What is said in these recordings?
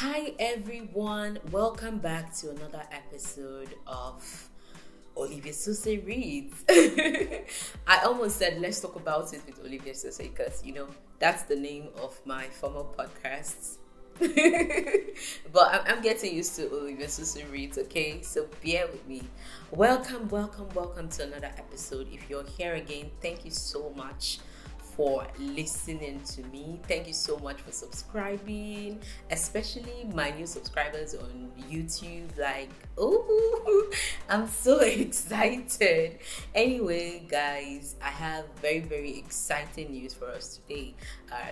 Hi everyone, welcome back to another episode of Olivia Suse Reads. I almost said let's talk about it with Olivia Suse because that's the name of my former podcasts. But I'm getting used to Olivia Suse Reads, okay? So bear with me. Welcome to another episode. If you're here again, thank you so much for listening to me. Thank you so much for subscribing, especially my new subscribers on YouTube. I'm so excited. Anyway, guys, I have very exciting news for us today.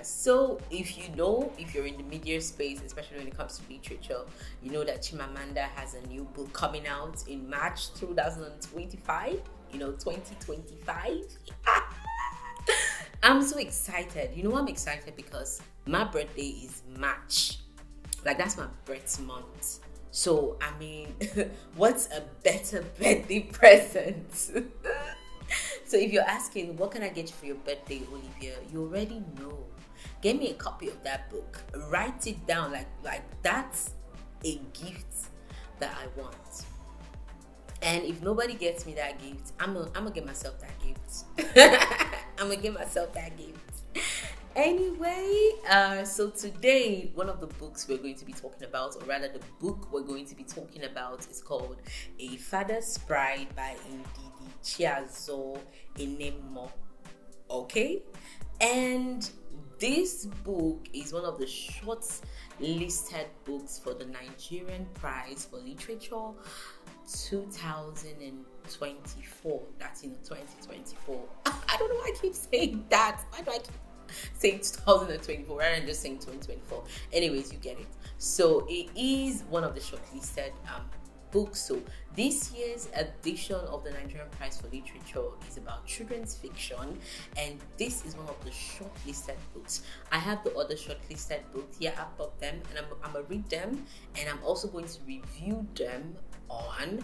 So if you're in the media space, especially when it comes to literature, you know that Chimamanda has a new book coming out in March 2025. 2025. I'm so excited. I'm excited because my birthday is March. That's my birth month. So, what's a better birthday present? So, if you're asking, what can I get you for your birthday, Olivia? You already know. Get me a copy of that book. Write it down. Like that's a gift that I want. And if nobody gets me that gift, I'm gonna get myself that gift. I'm gonna give myself that gift. Anyway, so today, one of the books we're going to be talking about, or rather the book we're going to be talking about, is called A Father's Pride by Ndidi Chiazor-Enenmor. Okay? And this book is one of the short-listed books for the Nigerian Prize for Literature 2024. That's 2024. I don't know why I keep saying that. Why do I keep saying 2024 rather than just saying 2024? Anyways, you get it. So it is one of the shortlisted books. So this year's edition of the Nigerian Prize for Literature is about children's fiction, and this is one of the shortlisted books. I have the other shortlisted books here, up of them, and I'm gonna read them, and I'm also going to review them on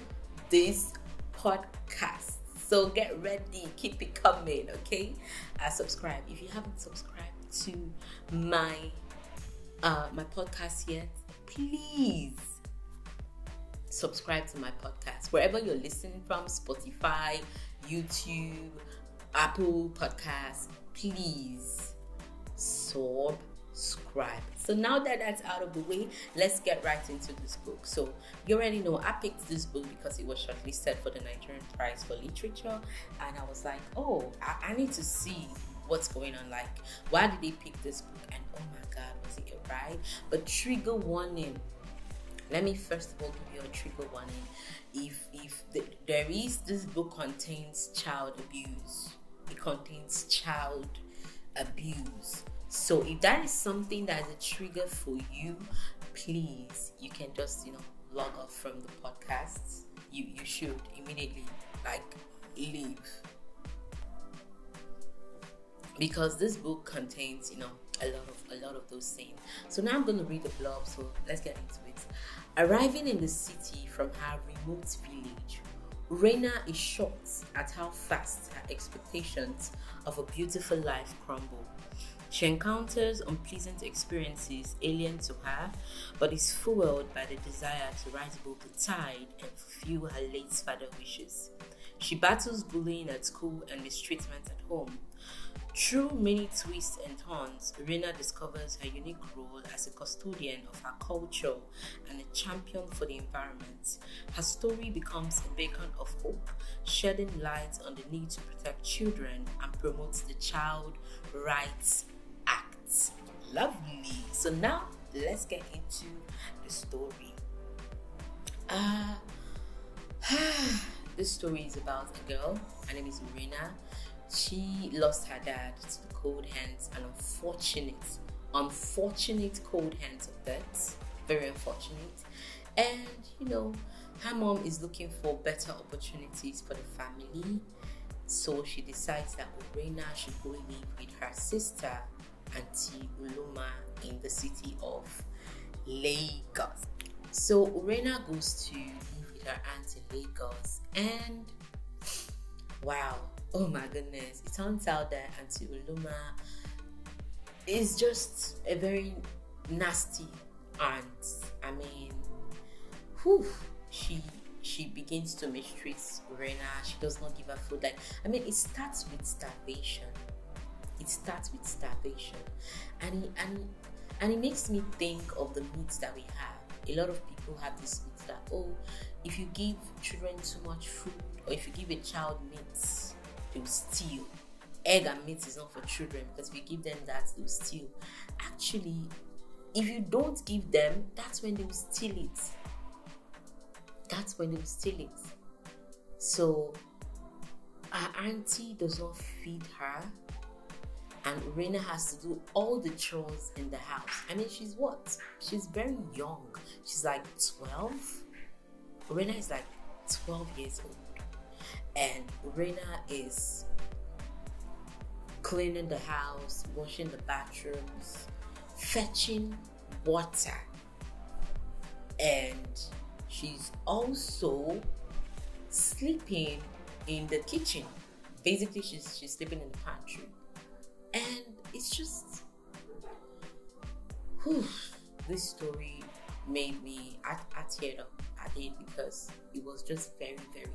this podcast. So get ready, keep it coming, okay? Subscribe if you haven't subscribed to my podcast yet. Please subscribe to my podcast wherever you're listening from: Spotify, YouTube, Apple Podcasts. Please subscribe. So now that that's out of the way, let's get right into this book. So you already know I picked this book because it was shortlisted for the Nigerian Prize for Literature, and I was like, I need to see what's going on. Why did they pick this book? And oh my God, was it right? But trigger warning. Let me first of all give you a trigger warning. This book contains child abuse. It contains child abuse. So if that is something that is a trigger for you, please, you can just, log off from the podcast. You should immediately, leave. Because this book contains, a lot of those things. So now I'm going to read the blurb, so let's get into it. Arriving in the city from her remote village, Reina is shocked at how fast her expectations of a beautiful life crumble. She encounters unpleasant experiences alien to her, but is fueled by the desire to rise above the tide and fulfill her late father's wishes. She battles bullying at school and mistreatment at home. Through many twists and turns, Reina discovers her unique role as a custodian of her culture and a champion for the environment. Her story becomes a beacon of hope, shedding light on the need to protect children and promote the Child Rights Act. Lovely. So now let's get into the story. This story is about a girl. Her name is Reina. She lost her dad to the cold hands and unfortunate cold hands of death. Very unfortunate. And her mom is looking for better opportunities for the family. So she decides that Reina should go live with her sister, Auntie Uloma, in the city of Lagos. So Reina goes to live with her aunt in Lagos, and wow, oh my goodness, it turns out that Auntie Uloma is just a very nasty And I mean, whew, she she begins to mistreat Rena. She does not give her food. Like, I mean, it starts with starvation. It starts with starvation, and it makes me think of the myths that we have. A lot of people have this myth that, oh, if you give children too much food, or if you give a child meat, they will steal. Egg and meat is not for children, because if you give them that, they will steal. Actually, if you don't give them, that's when they will steal it. That's when they will steal it. So our auntie does not feed her, and Rena has to do all the chores in the house. I mean, she's what? She's very young. She's like 12. Rena is like 12 years old. And Rena is cleaning the house, washing the bathrooms, fetching water. And she's also sleeping in the kitchen. Basically, she's sleeping in the pantry. And it's just, this story made me, I teared up. I did, because it was just very, very,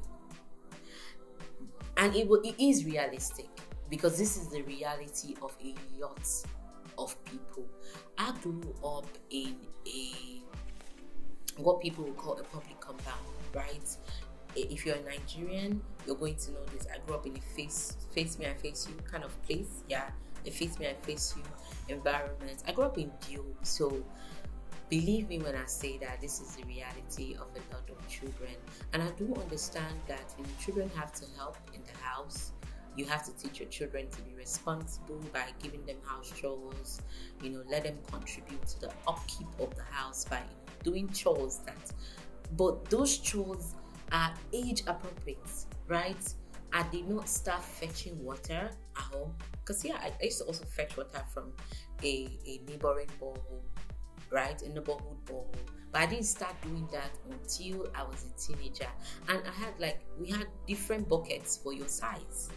and it is realistic, because this is the reality of a lot of people. I grew up in what people would call a public compound, right? If you're a Nigerian, you're going to know this. I grew up in a face me, I face you kind of place. Yeah, a face me, I face you environment. I grew up in Dio, so believe me when I say that this is the reality of a lot of children. And I do understand that children have to help in the house. You have to teach your children to be responsible by giving them house chores. Let them contribute to the upkeep of the house by doing chores but those chores are age appropriate, right? I did not start fetching water at home, because I used to also fetch water from a neighboring borehole, right? A neighborhood borehole. But I didn't start doing that until I was a teenager, and we had different buckets for your size.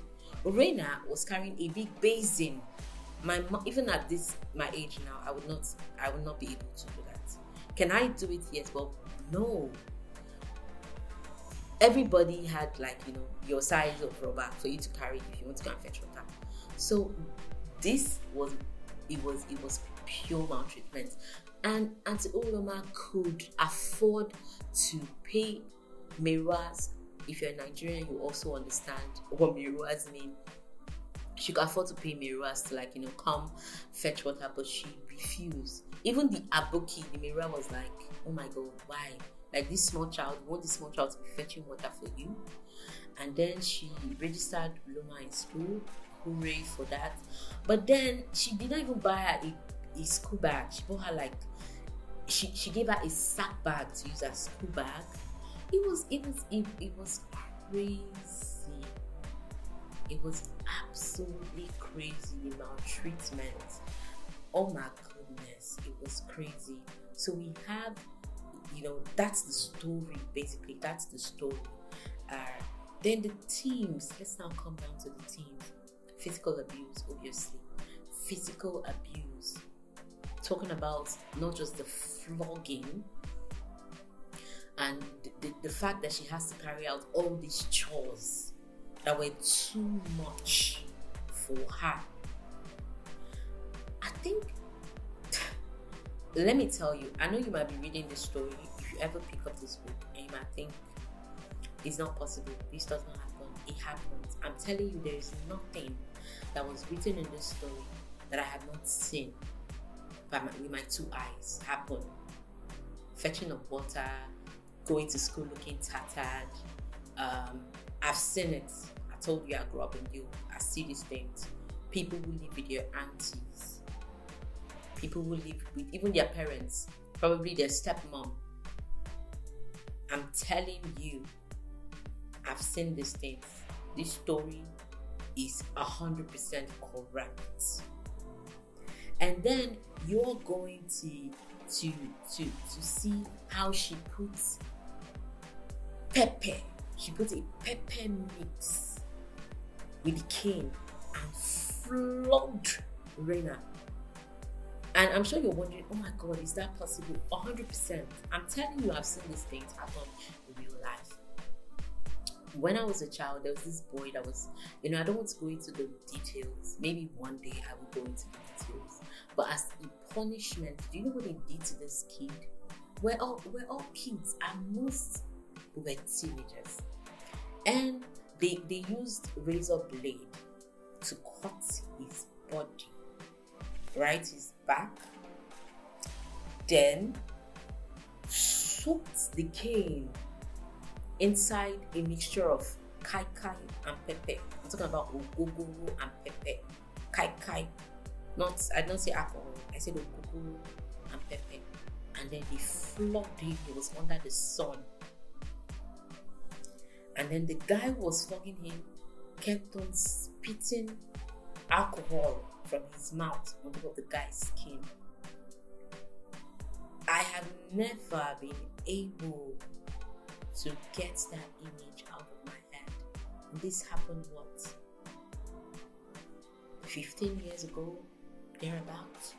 Rena was carrying a big basin. My mom, even at my age now, I would not be able to do that. Can I do it? Yes, but no. Everybody had your size of rubber for you to carry if you want to go and fetch water. So this was pure maltreatment. And Auntie Oloma could afford to pay Meruas. If you're a Nigerian, you also understand what Meruas mean. She could afford to pay Meruas to come fetch water, but she refused. Even the Aboki, the Merua was like, oh my God, why? Like, this small child, you want this small child to be fetching water for you? And then she registered Loma in school. Hooray for that. But then she did not even buy her a school bag. She bought her she gave her a sack bag to use as school bag. It was crazy. It was absolutely crazy, the maltreatment. Oh my goodness, it was crazy. So we have, that's the story, basically. That's the story. Then the themes, let's now come down to the themes. Physical abuse, obviously. Physical abuse. Talking about not just the flogging and the fact that she has to carry out all these chores that were too much for her. I think, let me tell you, I know you might be reading this story. If you ever pick up this book and you might think, it's not possible, this does not happen. It happens. I'm telling you, there is nothing that was written in this story that I have not seen with my two eyes happen. Fetching of water, going to school looking tattered. I've seen it. I told you I grew up in you. I see these things. People who live with their aunties. People who live with even their parents, probably their stepmom. I'm telling you, I've seen these things. This story is 100% correct. And then you're going to see how she puts pepper. She put a pepper mix with the cane and flogged Rena. And I'm sure you're wondering, oh my God, is that possible? 100%. I'm telling you, I've seen these things happen in real life. When I was a child, there was this boy that was, I don't want to go into the details. Maybe one day I will go into the details. But as a punishment, do you know what they did to this kid? We're all kids, and most were teenagers. And they used razor blade to cut his body, right, his back, then soaked the cane inside a mixture of kai kai and pepper. I'm talking about ogogoro and pepper. Kai kai, I don't say alcohol, I said ogogoro and pepper. And then they flogged him. He was under the sun. And then the guy who was flogging him kept on spitting alcohol from his mouth on top of the guy's skin. I have never been able to get that image out of my head. And this happened, 15 years ago, thereabouts?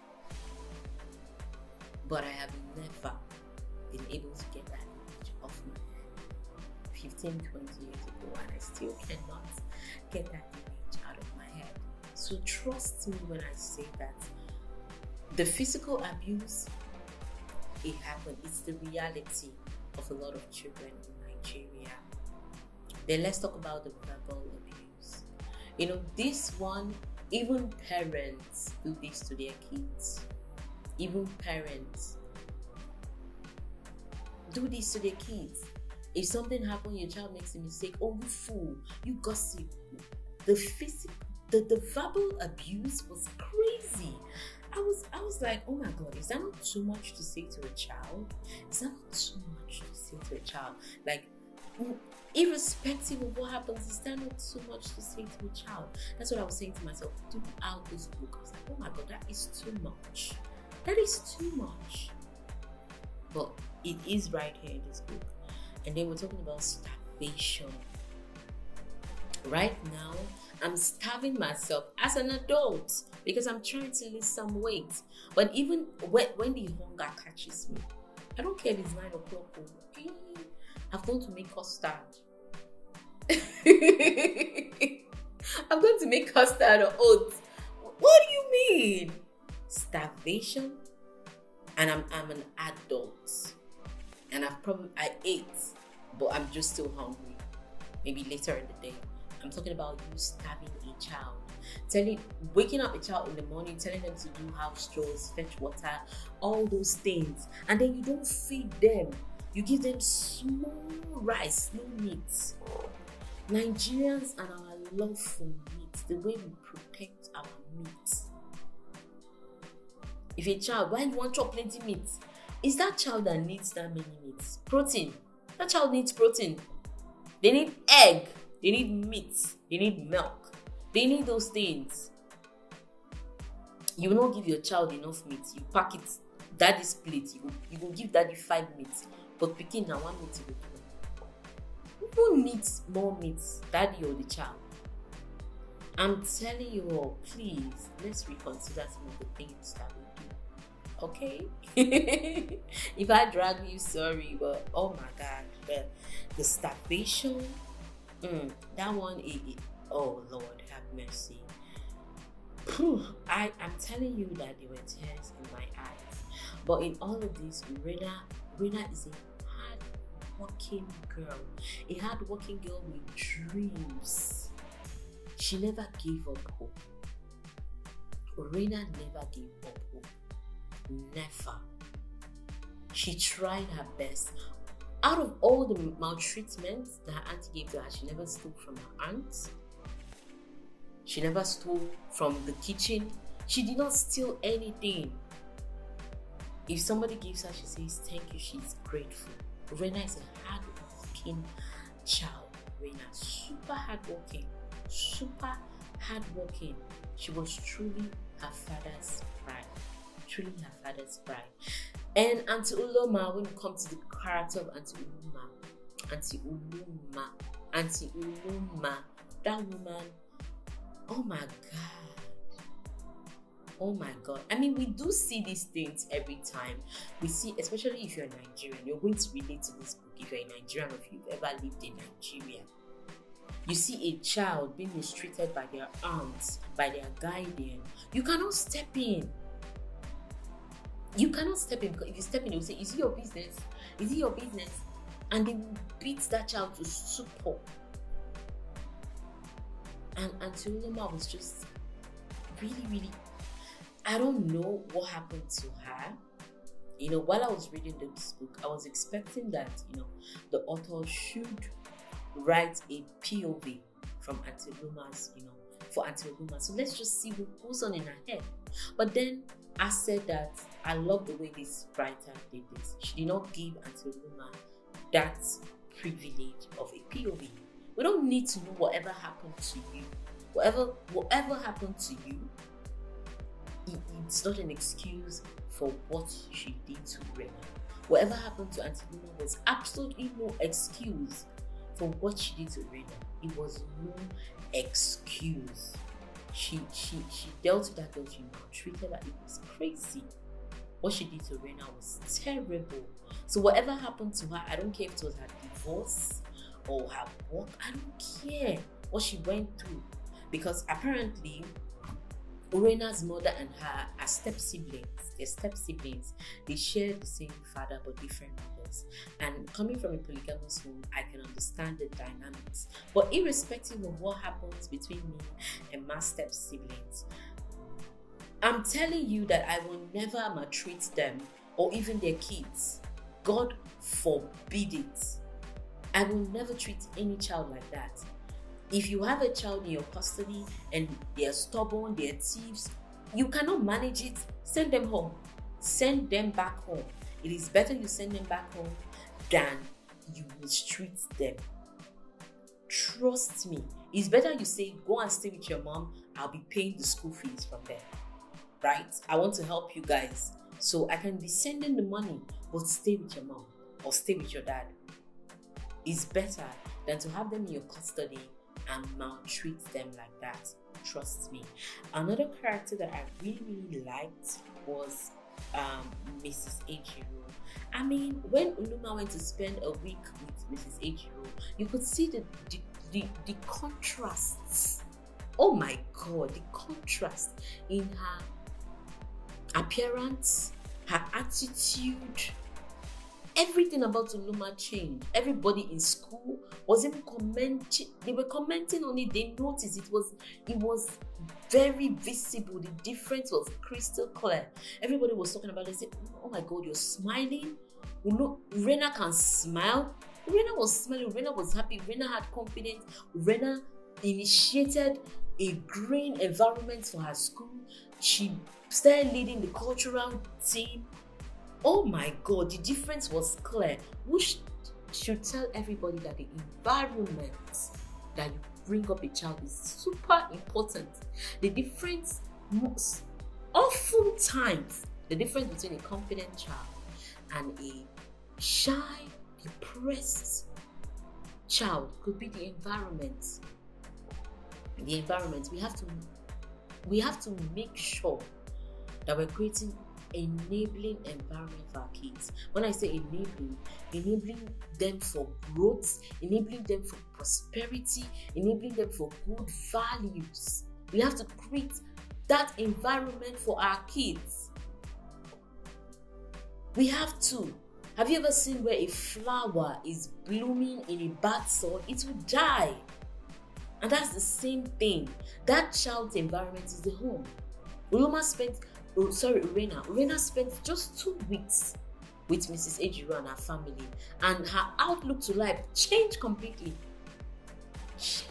But I have never been able to get that image off my head. 15, 20 years ago, and I still cannot get that image out of my head. So trust me when I say that the physical abuse, it happened. It's the reality of a lot of children in Nigeria. Then let's talk about the verbal abuse. This one, even parents do this to their kids. Even parents do this to their kids. If something happens, your child makes a mistake, oh, you fool, you gossip. The verbal abuse was crazy. I was like, oh my God, is that not too much to say to a child? Is that not too much to say to a child? Like, irrespective of what happens, is that not too much to say to a child? That's what I was saying to myself throughout this book. I was like, oh my God, that is too much. That is too much. But it is right here in this book. And then we're talking about starvation. Right now, I'm starving myself as an adult because I'm trying to lose some weight. But even when the hunger catches me, I don't care if it's 9 o'clock. I'm going to make custard. I'm going to make custard or oats. What do you mean? Starvation? And I'm an adult. And I ate, but I'm just still hungry. Maybe later in the day. I'm talking about you starving a child. Waking up a child in the morning, telling them to do house chores, fetch water, all those things. And then you don't feed them. You give them small rice, no meat. Nigerians and our love for meat, the way we protect our meat. If a child, why you want to chop plenty meat? It's that child that needs that many meats. Protein. That child needs protein. They need egg. They need meat. They need milk. They need those things. You will not give your child enough meat. You pack it, daddy's plate. You will give daddy 5 meats. But picking now 1 meat you will give. Who needs more meat, daddy or the child? I'm telling you all, please, let's reconsider some of the things that we do. Okay? If I drag you, sorry, but oh my God, the starvation, that one, oh Lord, have mercy. I'm telling you that there were tears in my eyes. But in all of this, Rena is a hard-working girl. A hard-working girl with dreams. She never gave up hope. Rena never gave up hope. Never. She tried her best. Out of all the maltreatment that her auntie gave to her, she never stole from her aunt. She never stole from the kitchen. She did not steal anything. If somebody gives her, she says thank you. She's grateful. Rena is a hardworking child. Rena, super hardworking. Super hardworking. She was truly her father's pride. Truly her father's pride. And Auntie Uloma, when you come to the character of Auntie Uloma, that woman, oh my God. Oh my God. I mean, we do see these things every time. We see, especially if you're Nigerian, you're going to relate to this book if you're a Nigerian or if you've ever lived in Nigeria. You see a child being mistreated by their aunts, by their guardian. You cannot step in. You cannot step in, because if you step in, they will say, is it your business? Is it your business? And they will beat that child to stupor. And Auntie Uloma was just really, I don't know what happened to her. You know, while I was reading this book, I was expecting that, you know, the author should write a POV from Auntie Uloma's, you know, for Auntie Uloma. So let's just see what goes on in her head. But then I said that I love the way this writer did this. She did not give Auntie Uloma that privilege of a POV. We don't need to know whatever happened to you. Whatever happened to you, it's not an excuse for what she did to Rena. Whatever happened to Auntie Uloma was absolutely no excuse for what she did to Rena. It was no excuse. She dealt with that girl, she maltreated her. It was crazy. What she did to Rena was terrible. So whatever happened to her, I don't care if it was her divorce or her work, I don't care what she went through. Because apparently, Rena's mother and her are step-siblings. They're step-siblings. They share the same father but different mothers. And coming from a polygamous home, I can understand the dynamics. But irrespective of what happens between me and my step-siblings, I'm telling you that I will never maltreat them or even their kids. God forbid it. I will never treat any child like that. If you have a child in your custody and they are stubborn, they are thieves, you cannot manage it, send them home. Send them back home. It is better you send them back home than you mistreat them. Trust me. It's better you say, go and stay with your mom. I'll be paying the school fees from there. Right? I want to help you guys. So I can be sending the money, but stay with your mom or stay with your dad. It's better than to have them in your custody and maltreat them like that. Trust me. Another character that I really liked was Mrs. Ejiro. I mean, when Uloma went to spend a week with Mrs. Ejiro, you could see the contrasts. Oh my God, the contrast in her appearance, her attitude. Everything about Uloma changed. Everybody in school was even commenting. They were commenting on it. They noticed it was very visible. The difference was crystal clear. Everybody was talking about it. They said, "Oh my God, you're smiling. Look, Rena can smile." Rena was smiling. Rena was happy. Rena had confidence. Rena initiated a green environment for her school. She started leading the cultural team. Oh my God, the difference was clear. Which should tell everybody that the environment that you bring up a child is super important. The difference, oftentimes, the difference between a confident child and a shy, depressed child could be the environment. The environment. We have to make sure that we're creating enabling environment for our kids. When I say enabling them for growth, enabling them for prosperity, enabling them for good values. We have to create that environment for our kids. We have to. Have you ever seen where a flower is blooming in a bad soil? It will die. And that's the same thing. That child's environment is the home. Rena spent just 2 weeks with Mrs. Ejiro and her family, and her outlook to life changed completely. So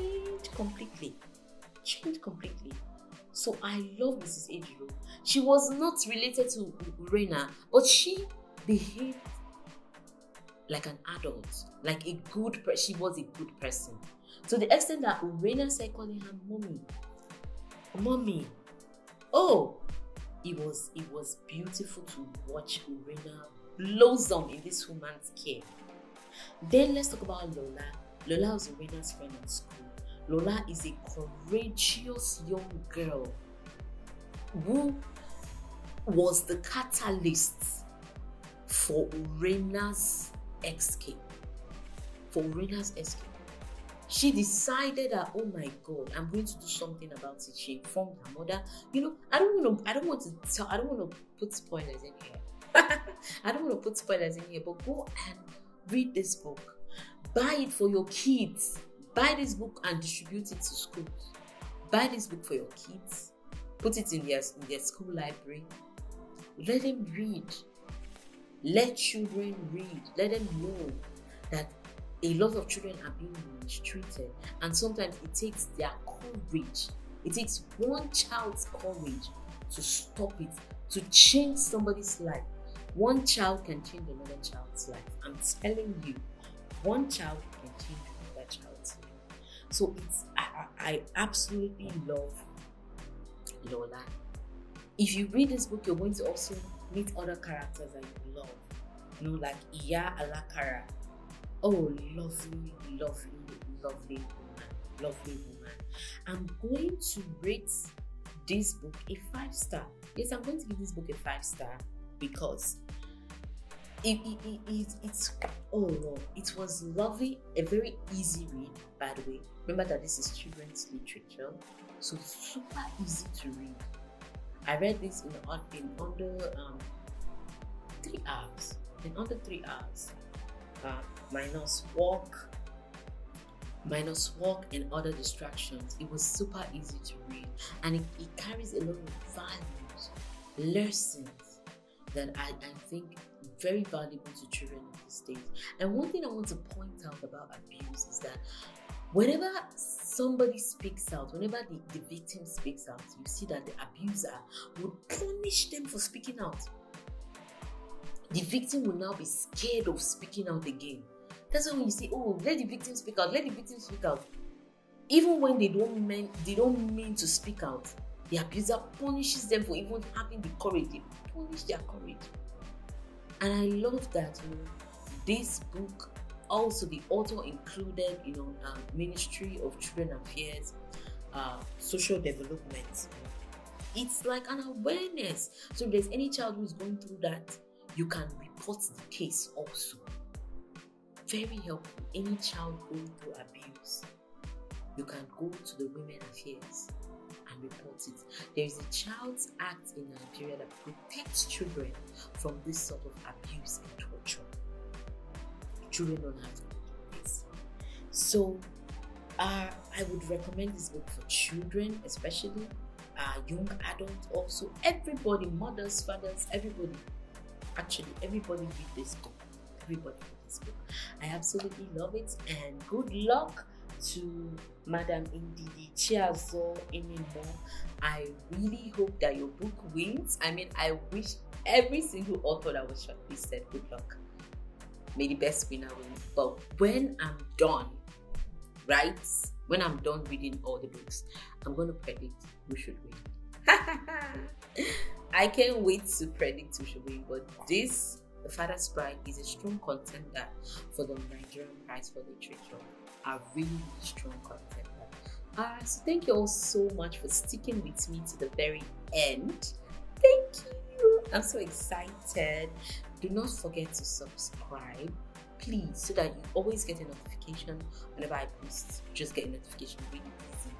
I love Mrs. Ejiro. She was not related to Rena, but she behaved like an adult, like a good person. She was a good person. To the extent that Rena started calling her mommy. Oh, it was beautiful to watch Rena blossom in this woman's care. Then let's talk about Lola. Lola was Rena's friend in school. Lola is a courageous young girl who was the catalyst for Urena's escape. She decided that, oh my God, I'm going to do something about it. She informed her mother. I don't want to put spoilers in here. I don't want to put spoilers in here, but go and read this book. Buy it for your kids. Buy this book and distribute it to schools. Buy this book for your kids. Put it in their school library. Let them read. Let children read. Let them know that a lot of children are being mistreated, and sometimes it takes their courage. It takes one child's courage to stop it, to change somebody's life. One child can change another child's life. I'm telling you, one child can change another child's life. So I absolutely love Lola. If you read this book, you're going to also meet other characters that you love. Like Iya Alakara. Oh, lovely woman. I'm going to rate this book a 5-star. Yes, I'm going to give this book a 5-star because it was lovely, a very easy read, by the way. Remember that this is children's literature, so super easy to read. I read this in under 3 hours. Minus walk and other distractions. It was super easy to read, and it carries a lot of values, lessons that I think very valuable to children in these days. And one thing I want to point out about abuse is that whenever somebody speaks out, whenever the victim speaks out, you see that the abuser would punish them for speaking out. The victim will now be scared of speaking out again. That's why when you say, oh, let the victim speak out, even when they don't mean to speak out, the abuser punishes them for even having the courage. They punish their courage. And I love that, this book, also the author included, Ministry of Children Affairs, social development. It's like an awareness. So if there's any child who's going through that, you can report the case also. Very helpful. Any child going through abuse, you can go to the Women Affairs and report it. There is a Child's Act in Nigeria that protects children from this sort of abuse and torture. Children don't have to go through this. So, I would recommend this book for children, especially young adults also. Everybody, mothers, fathers, everybody. Actually, everybody read this book. I absolutely love it, and good luck to Madam Ndidi Chiazor-Enenmor. I really hope that your book wins. I wish every single author that was shortlisted good luck. May the best winner win. But when I'm done, reading all the books, I'm going to predict who should win. I can't wait to predict who should win, but this, The Father's Bride, is a strong contender for the Nigerian Prize for Literature. A really strong contender. So thank you all so much for sticking with me to the very end. Thank you. I'm so excited. Do not forget to subscribe, please, so that you always get a notification whenever I post. Just get a notification really easy.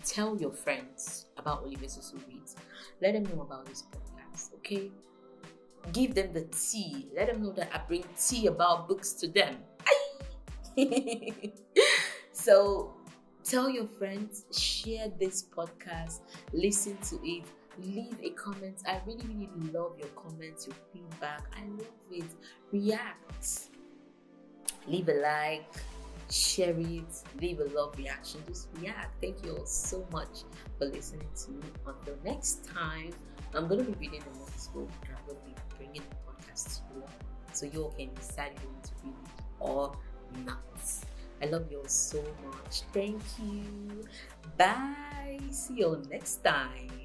Tell your friends about Olivia Susu Reads. Let them know about this podcast, okay? Give them the tea. Let them know that I bring tea about books to them. So tell your friends, share this podcast, listen to it, leave a comment. I really, really love your comments, your feedback. I love it. React. Leave a like, share it, leave a love reaction. Just react. Thank you all so much for listening to me. Until next time, I'm going to be reading the next book, and I'm going to be bringing the podcast to you, so you all can decide if you want to read it or not. I love you all so much. Thank you. Bye. See you all next time.